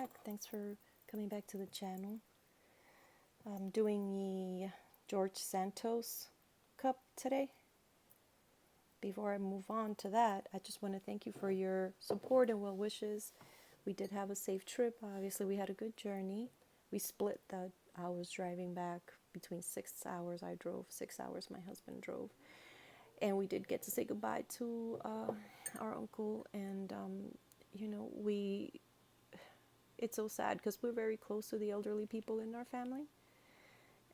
back. Thanks for coming back to the channel. I'm doing the George Santos cup today. Before I move on to that, I just want to thank you for your support and well wishes. We did have a safe trip. Obviously, we had a good journey. We split that. I was driving back between 6 hours. I drove 6 hours. My husband drove. And we did get to say goodbye to our uncle. And, it's so sad because we're very close to the elderly people in our family.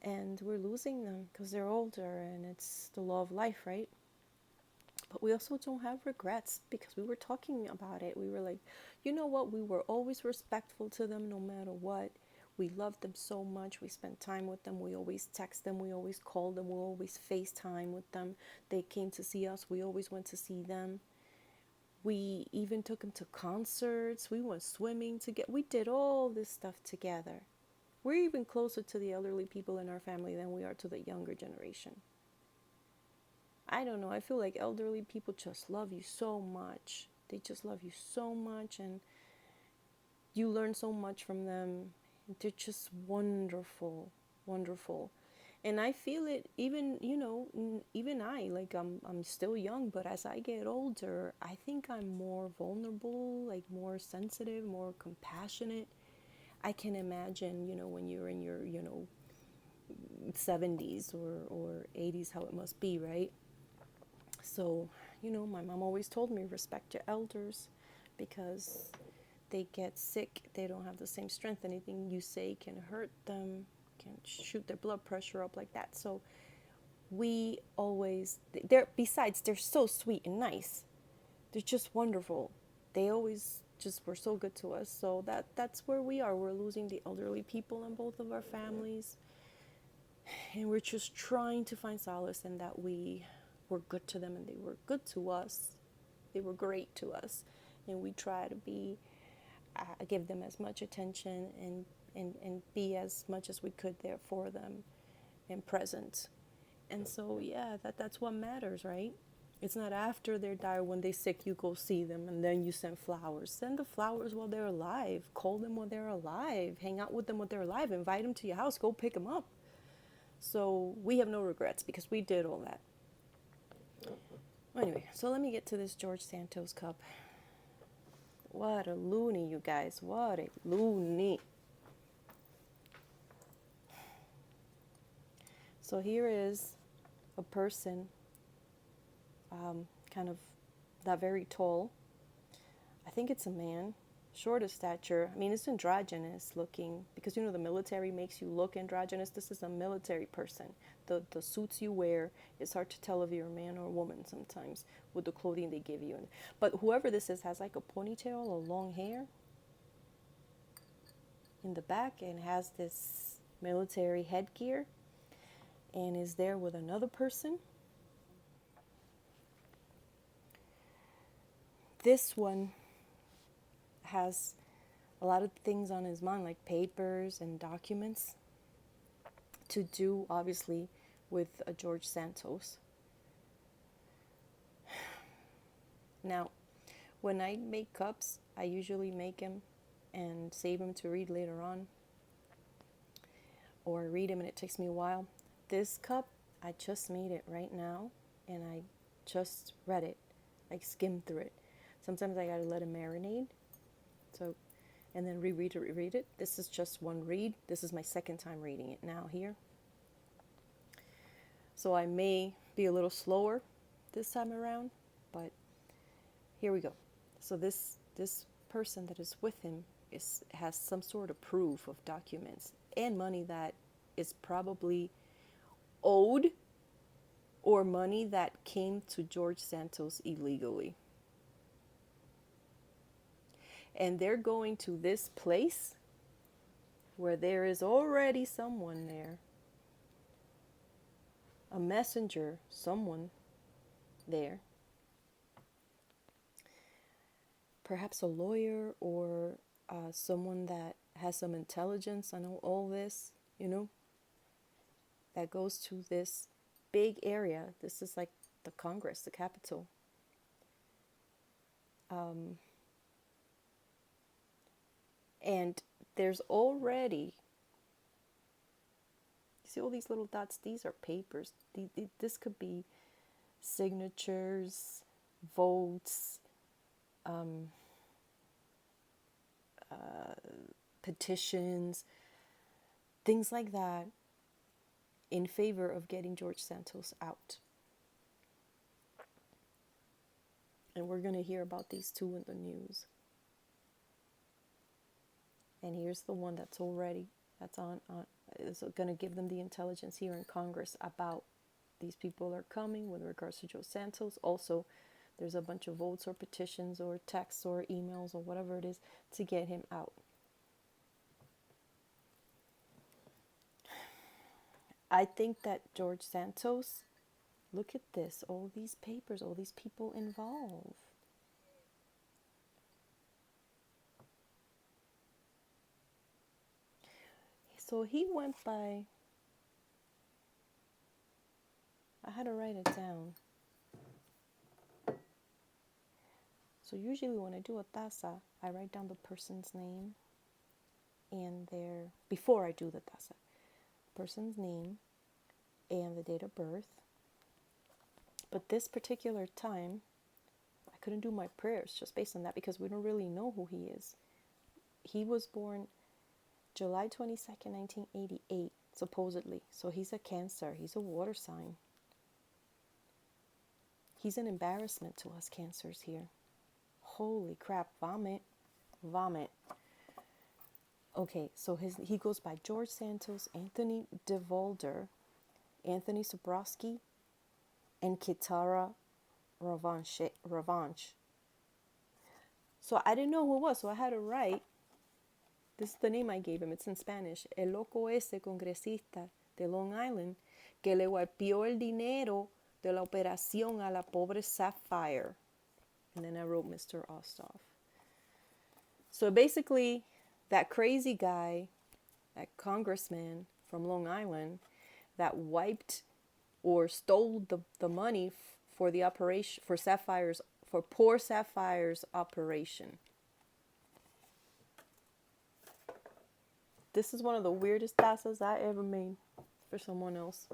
And we're losing them because they're older and it's the law of life, right? But we also don't have regrets because we were talking about it. We were like, you know what? We were always respectful to them no matter what. We loved them so much. We spent time with them. We always text them. We always called them. We always FaceTime with them. They came to see us. We always went to see them. We even took them to concerts. We went swimming together. We did all this stuff together. We're even closer to the elderly people in our family than we are to the younger generation. I don't know. I feel like elderly people just love you so much. They just love you so much, and you learn so much from them. They're just wonderful, wonderful. And I feel it even, even I'm still young, but as I get older, I think I'm more vulnerable, like more sensitive, more compassionate. I can imagine, when you're in your, 70s or 80s, how it must be, right? So, my mom always told me respect your elders because they get sick. They don't have the same strength. Anything you say can hurt them, can shoot their blood pressure up like that. So we always, they're so sweet and nice. They're just wonderful. They always just were so good to us. So that's where we are. We're losing the elderly people in both of our families. And we're just trying to find solace in that we were good to them and they were good to us. They were great to us. And we try to give them as much attention and be as much as we could there for them and present. And so, yeah, that's what matters, right? It's not after they die or when they're sick you go see them and then you send flowers. Send the flowers while they're alive. Call them while they're alive. Hang out with them while they're alive. Invite them to your house. Go pick them up. So we have no regrets because we did all that. Anyway, so let me get to this George Santos cup. What a loony, you guys. What a loony. So here is a person, kind of not very tall. I think it's a man, short of stature. I mean, it's androgynous looking because, the military makes you look androgynous. This is a military person. The suits you wear, it's hard to tell if you're a man or a woman sometimes with the clothing they give you. But whoever this is has like a ponytail or long hair in the back and has this military headgear and is there with another person. This one has a lot of things on his mind, like papers and documents to do, obviously, with George Santos. Now, when I make cups, I usually make them and save them to read later on, or read them and it takes me a while. This cup, I just made it right now, and I just read it, like skimmed through it. Sometimes I gotta let it marinate, and then reread it. This is just one read. This is my second time reading it now here. So I may be a little slower this time around, but here we go. So this person that is with him has some sort of proof of documents and money that is probably owed or money that came to George Santos illegally. And they're going to this place where there is already someone there, a messenger, someone there, perhaps a lawyer or someone that has some intelligence. I know all this, that goes to this big area. This is like the Congress, the Capitol. And there's already, you see all these little dots? These are papers. This could be signatures, votes, petitions, things like that in favor of getting George Santos out. And we're going to hear about these two in the news. And here's the one that's is going to give them the intelligence here in Congress about these people are coming with regards to George Santos. Also, there's a bunch of votes or petitions or texts or emails or whatever it is to get him out. I think that George Santos, look at this, all these papers, all these people involved. So he went by, I had to write it down. So usually when I do a taza, I write down the person's name and before I do the taza, person's name and the date of birth. But this particular time, I couldn't do my prayers just based on that because we don't really know who he is. He was born July 22nd, 1988, supposedly. So he's a Cancer. He's a water sign. He's an embarrassment to us Cancers here. Holy crap, vomit. Okay, so he goes by George Santos, Anthony Devolder, Anthony Zabrovsky, and Kitara Ravache. So I didn't know who it was, so I had to write. This is the name I gave him. It's in Spanish. El loco ese congresista de Long Island que le guapió el dinero de la operación a la pobre Sapphire. And then I wrote Mr. Ostov. So basically, that crazy guy, that congressman from Long Island that wiped or stole the money for the operation, for poor Sapphire's operation. This is one of the weirdest tazas I ever made for someone else.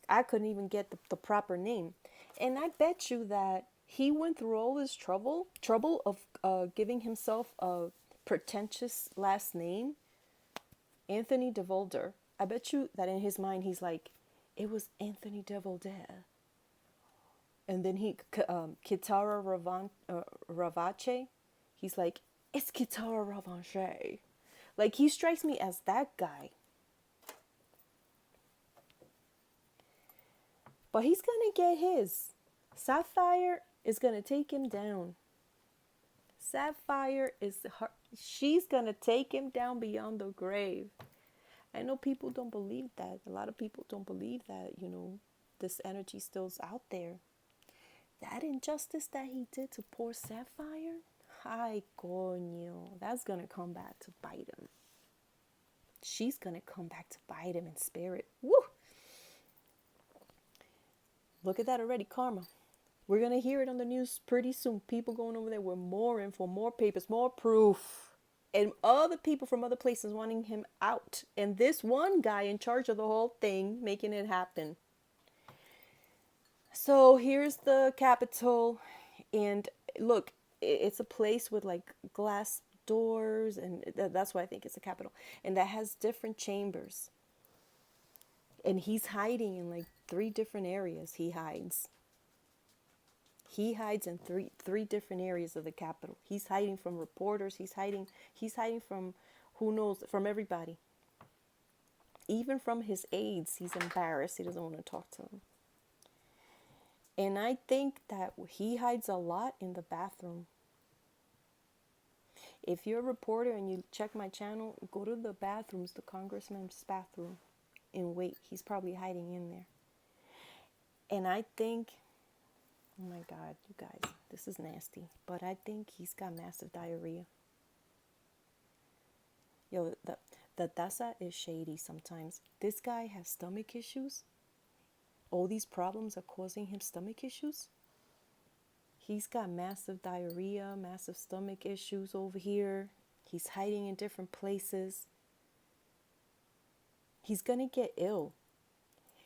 I couldn't even get the proper name. And I bet you that he went through all this trouble of giving himself a pretentious last name, Anthony Devolder. I bet you that in his mind he's like, it was Anthony Devolder. And then Kitara Ravache, he's like, it's Kitara Ravache. Like, he strikes me as that guy. But he's going to get his. Sapphire is going to take him down. Sapphire she's going to take him down beyond the grave. I know people don't believe that. A lot of people don't believe that, this energy still's out there. That injustice that he did to poor Sapphire, ay coño, that's going to come back to bite him. She's going to come back to bite him in spirit. Woo! Look at that already, karma. We're going to hear it on the news pretty soon. People going over there with more info, more papers, more proof. And other people from other places wanting him out. And this one guy in charge of the whole thing, making it happen. So here's the Capitol. And look, it's a place with like glass doors. And that's why I think it's a Capitol. And that has different chambers. And he's hiding in like 3 different areas. He hides in three different areas of the Capitol. He's hiding from reporters. He's hiding from who knows, from everybody. Even from his aides, he's embarrassed. He doesn't want to talk to them. And I think that he hides a lot in the bathroom. If you're a reporter and you check my channel, go to the bathrooms, the congressman's bathroom, and wait. He's probably hiding in there. And I think, oh my God, you guys, this is nasty. But I think he's got massive diarrhea. Yo, the Taza is shady sometimes. This guy has stomach issues. All these problems are causing him stomach issues. He's got massive diarrhea, massive stomach issues over here. He's hiding in different places. He's gonna get ill.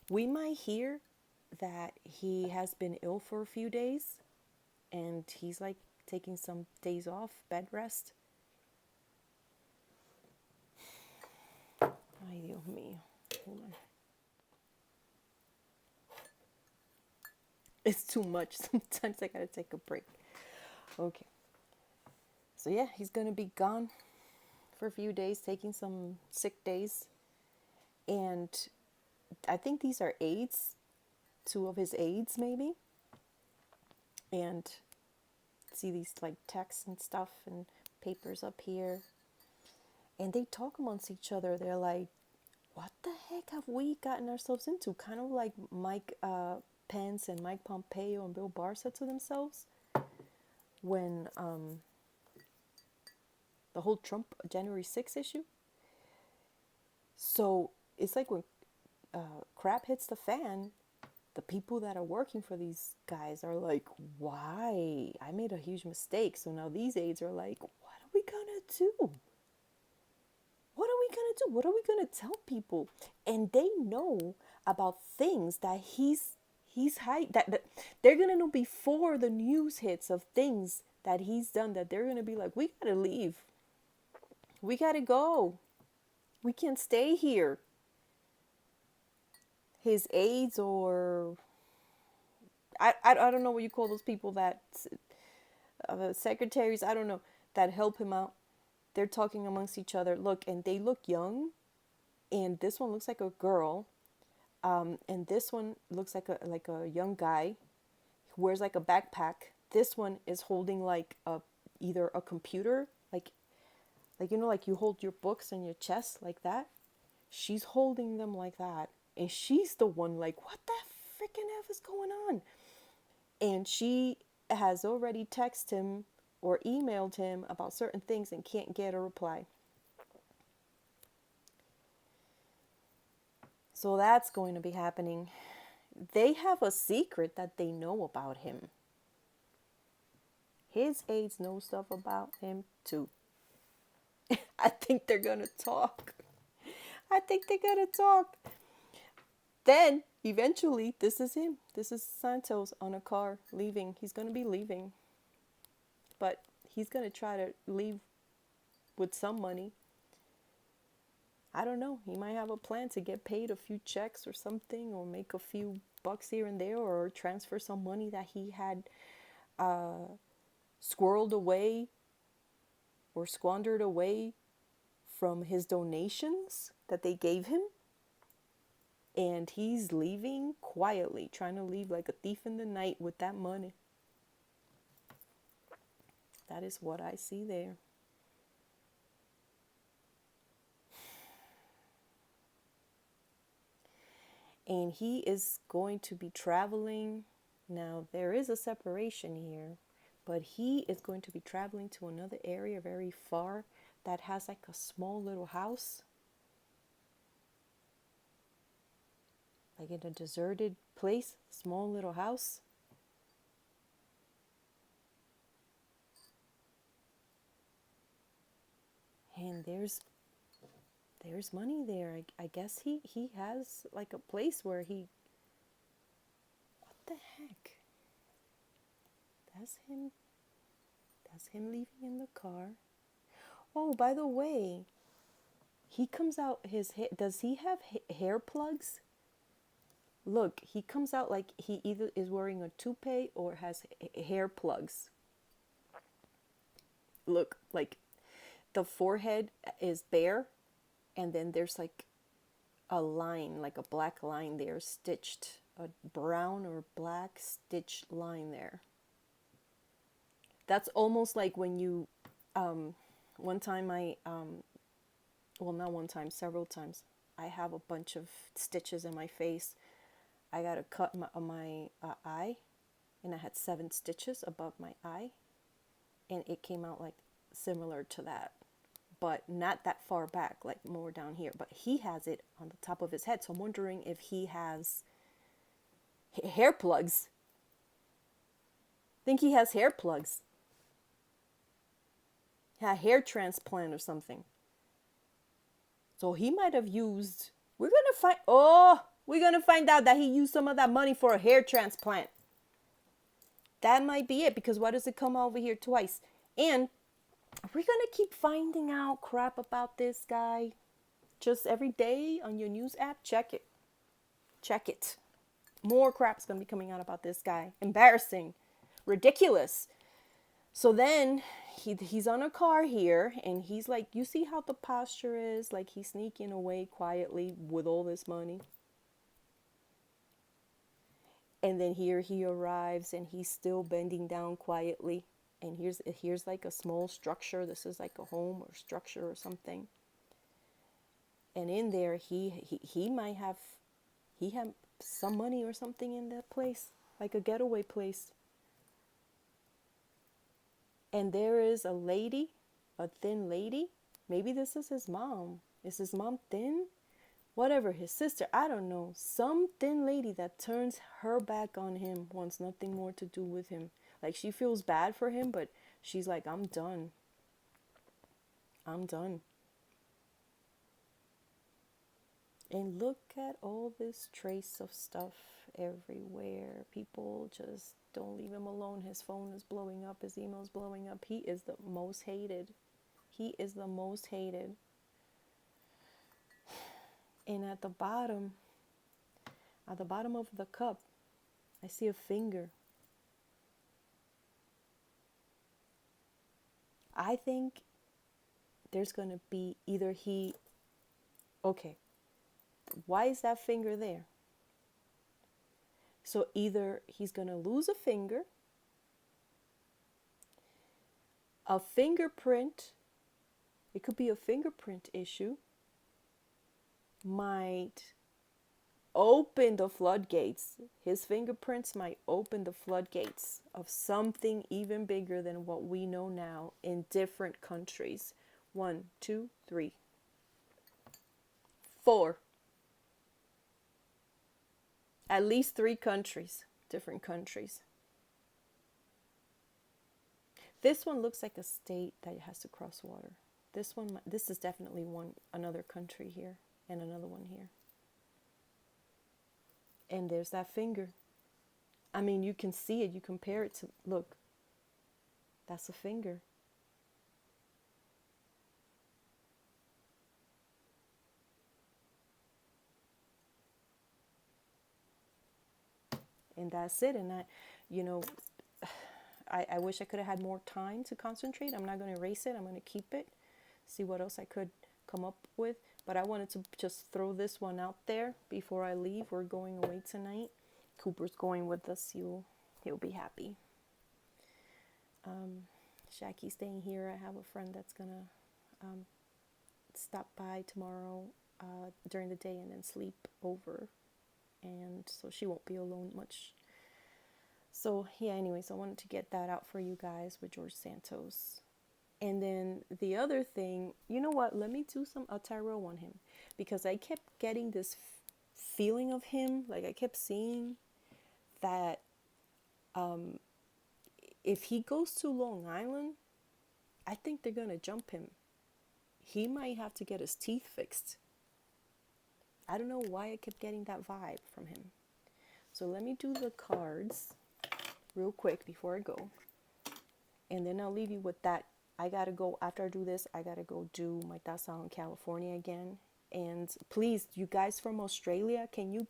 We might hear that he has been ill for a few days and he's like taking some days off, bed rest. Ay, Dios mío. Hold on. It's too much. Sometimes I gotta take a break. Okay. So yeah, he's gonna be gone for a few days, taking some sick days. And I think these are aides, two of his aides maybe. And see these like texts and stuff and papers up here. And they talk amongst each other. They're like, what the heck have we gotten ourselves into? Kind of like Mike Pence and Mike Pompeo and Bill Barr said to themselves when the whole Trump January 6th issue. So it's like when crap hits the fan, the people that are working for these guys are like, why? I made a huge mistake. So now these aides are like, what are we gonna do? What are we gonna do? What are we gonna tell people? And they know about things that he's that they're gonna know before the news hits of things that he's done, that they're gonna be like, we gotta leave. We gotta go. We can't stay here. His aides, or I don't know what you call those people that secretaries, I don't know, that help him out. They're talking amongst each other. Look, and they look young, and this one looks like a girl, and this one looks like a young guy who wears like a backpack. This one is holding like either a computer, like you know, like you hold your books in your chest like that. She's holding them like that, and she's the one like, what the freaking F is going on? And she has already texted him or emailed him about certain things and can't get a reply. So that's going to be happening. They have a secret that they know about him. His aides know stuff about him too. I think they're going to talk. I think they're going to talk. Then, eventually, this is him. This is Santos on a car leaving. He's going to be leaving. But he's going to try to leave with some money. I don't know. He might have a plan to get paid a few checks or something, or make a few bucks here and there, or transfer some money that he had squirreled away or squandered away from his donations that they gave him. And he's leaving quietly, trying to leave like a thief in the night with that money. That is what I see there. And he is going to be traveling. Now, there is a separation here, but he is going to be traveling to another area very far that has like a small little house. Like in a deserted place, small little house. And there's money there. I guess he has like a place where he... What the heck? That's him. That's him leaving in the car. Oh, by the way, he comes out his hair. Does he have hair plugs? Look, he comes out like he either is wearing a toupee or has hair plugs. Look, like the forehead is bare, and then there's like a line, like a black line there, stitched, a brown or black stitched line there. That's almost like when you, one time well, not one time, several times, I have a bunch of stitches in my face. I got to cut my eye, and I had 7 stitches above my eye, and it came out like similar to that, but not that far back, like more down here. But he has it on the top of his head, so I'm wondering if he has hair plugs. Think he has hair plugs, a hair transplant or something. So he might have used, we're gonna find out that he used some of that money for a hair transplant. That might be it, because why does it come over here twice? And we're gonna keep finding out crap about this guy. Just every day on your news app, check it. Check it. More crap's gonna be coming out about this guy. Embarrassing. Ridiculous. So then he's on a car here, and he's like, you see how the posture is? Like he's sneaking away quietly with all this money. And then here he arrives, and he's still bending down quietly. And here's like a small structure. This is like a home or structure or something. And in there, he might have, he had some money or something in that place, like a getaway place. And there is a lady, a thin lady. Maybe this is his mom. Is his mom thin? Whatever, his sister, I don't know. Some thin lady that turns her back on him, wants nothing more to do with him. Like she feels bad for him, but she's like, I'm done. I'm done. And look at all this trace of stuff everywhere. People just don't leave him alone. His phone is blowing up. His email's blowing up. He is the most hated. He is the most hated. And at the bottom of the cup, I see a finger. I think there's going to be either okay, why is that finger there? So either he's going to lose a finger, a fingerprint, it could be a fingerprint issue, might open the floodgates. His fingerprints might open the floodgates of something even bigger than what we know now in different countries. 1, 2, 3, 4. At least 3 countries, different countries. This one looks like a state that has to cross water. This is definitely another country here, and another one here. And there's that finger. I mean, you can see it. You compare it to, look, that's a finger. And that's it. And I wish I could have had more time to concentrate. I'm not going to erase it. I'm going to keep it, see what else I could come up with. But I wanted to just throw this one out there before I leave. We're going away tonight. Cooper's going with us. He'll be happy. Shaki's staying here. I have a friend that's going to stop by tomorrow during the day and then sleep over. And so she won't be alone much. So yeah, anyways, I wanted to get that out for you guys with George Santos. And then the other thing, you know what? Let me do a tarot on him, because I kept getting this feeling of him. Like I kept seeing that if he goes to Long Island, I think they're going to jump him. He might have to get his teeth fixed. I don't know why I kept getting that vibe from him. So let me do the cards real quick before I go. And then I'll leave you with that. I got to go, after I do this, I got to go do my Taza in California again. And please, you guys from Australia, can you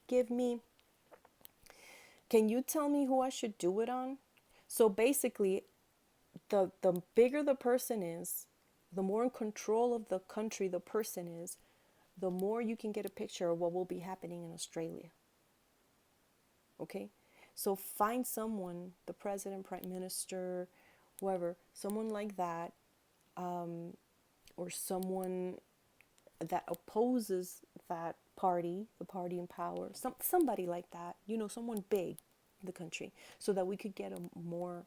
tell me who I should do it on? So basically, the bigger the person is, the more in control of the country the person is, the more you can get a picture of what will be happening in Australia. Okay? So find someone, the president, prime minister, whoever, someone like that, or someone that opposes that party, the party in power, somebody like that, someone big in the country, so that we could get a more,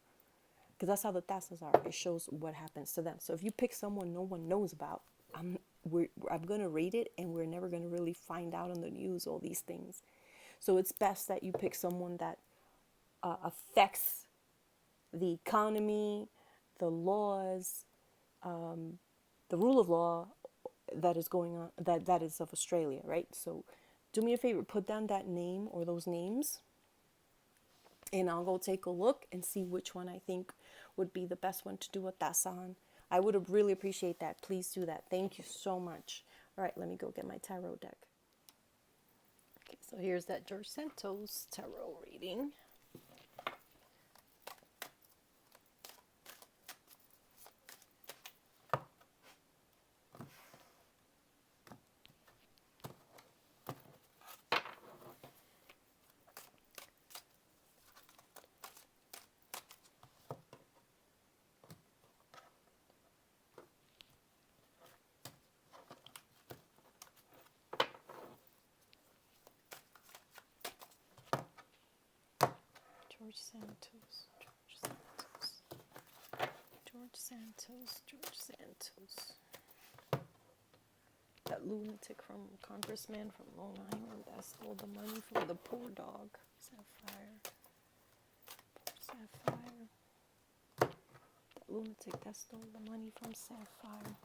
because that's how the Tazas are. It shows what happens to them. So if you pick someone no one knows about, I'm going to read it, and we're never going to really find out on the news all these things. So it's best that you pick someone that affects the economy, the laws, the rule of law that is going on, that is of Australia, right? So do me a favor, put down that name or those names, and I'll go take a look and see which one I think would be the best one to do a taza on. I would really appreciate that. Please do that. Thank you so much. All right, let me go get my tarot deck. Okay, so here's that George Santos tarot reading. George Santos, George Santos, George Santos, George Santos. That lunatic from congressman from Long Island that stole the money from the poor dog. Sapphire. Poor Sapphire. That lunatic that stole the money from Sapphire.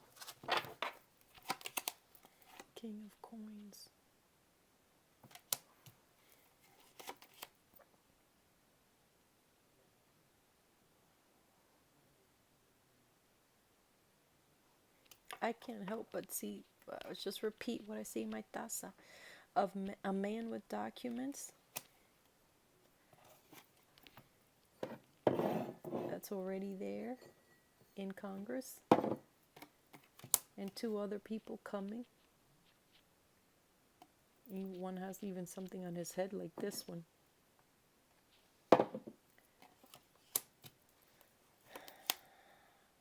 King of coins. I can't help but see, just repeat what I see in my taza, of a man with documents that's already there in Congress, and two other people coming. One has even something on his head like this one.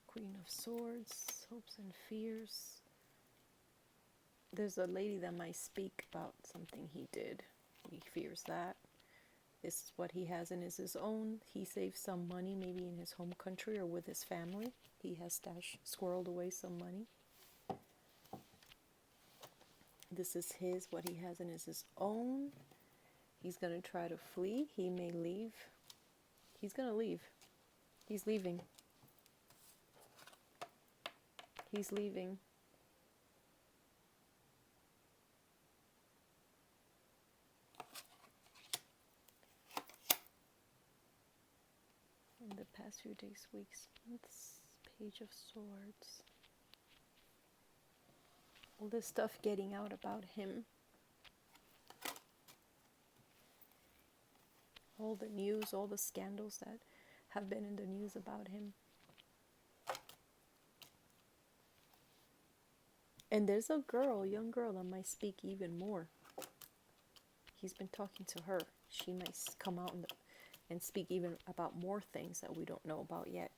Queen of Swords, hopes and fears. There's a lady that might speak about something he did. He fears that. This is what he has in his own. He saved some money, maybe in his home country or with his family. He has squirreled away some money. This is what he has in his own. He's going to try to flee. He may leave. He's going to leave. He's leaving. He's leaving. In the past few days, weeks, months, Page of Swords. All this stuff getting out about him. All the news, all the scandals that have been in the news about him. And there's a girl, young girl, that might speak even more. He's been talking to her. She might come out and speak even about more things that we don't know about yet.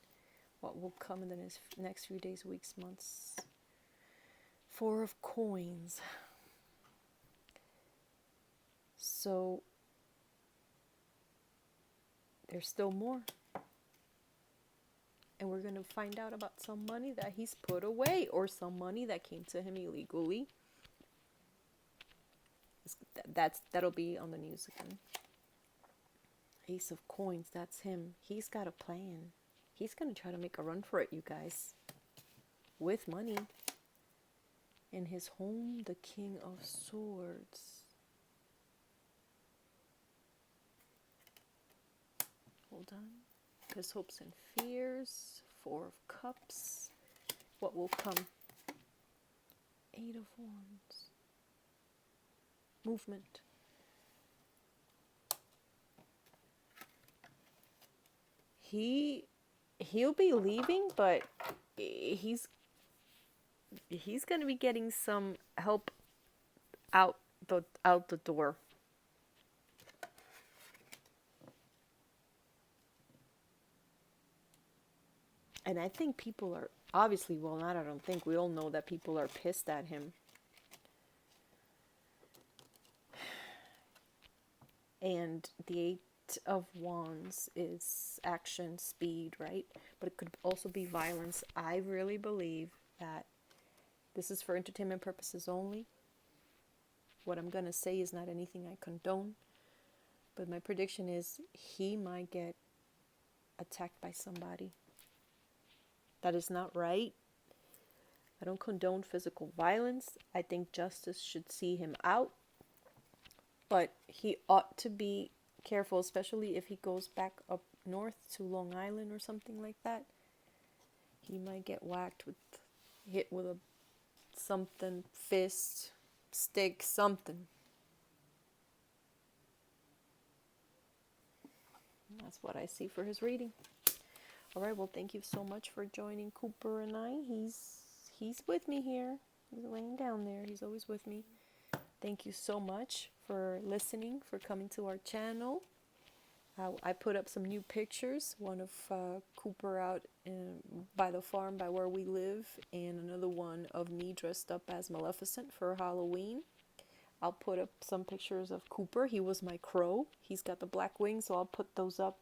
What will come in the next few days, weeks, months. Four of Coins. So there's still more. And we're going to find out about some money that he's put away, or some money that came to him illegally. That'll be on the news again. Ace of Coins, that's him. He's got a plan. He's going to try to make a run for it, you guys. With money. In his home, the King of Swords. Hold on. His hopes and fears. Four of Cups. What will come? Eight of Wands. Movement. He'll be leaving, but he's going to be getting some help out the door. And I think people are obviously, well, not I don't think, we all know that people are pissed at him. And the Eight of Wands is action, speed, right? But it could also be violence. I really believe that this is for entertainment purposes only. What I'm going to say is not anything I condone. But my prediction is he might get attacked by somebody. That is not right. I don't condone physical violence. I think justice should see him out. But he ought to be careful, especially if he goes back up north to Long Island or something like that. He might get hit with a something, fist, stick, something. That's what I see for his reading. All right, well, thank you so much for joining Cooper and I. He's with me here. He's laying down there. He's always with me. Thank you so much for listening, for coming to our channel. I put up some new pictures, one of Cooper out by the farm by where we live, and another one of me dressed up as Maleficent for Halloween. I'll put up some pictures of Cooper. He was my crow. He's got the black wings, so I'll put those up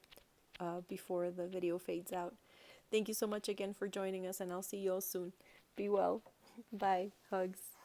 before the video fades out. Thank you so much again for joining us, and I'll see you all soon. Be well. Bye. Hugs.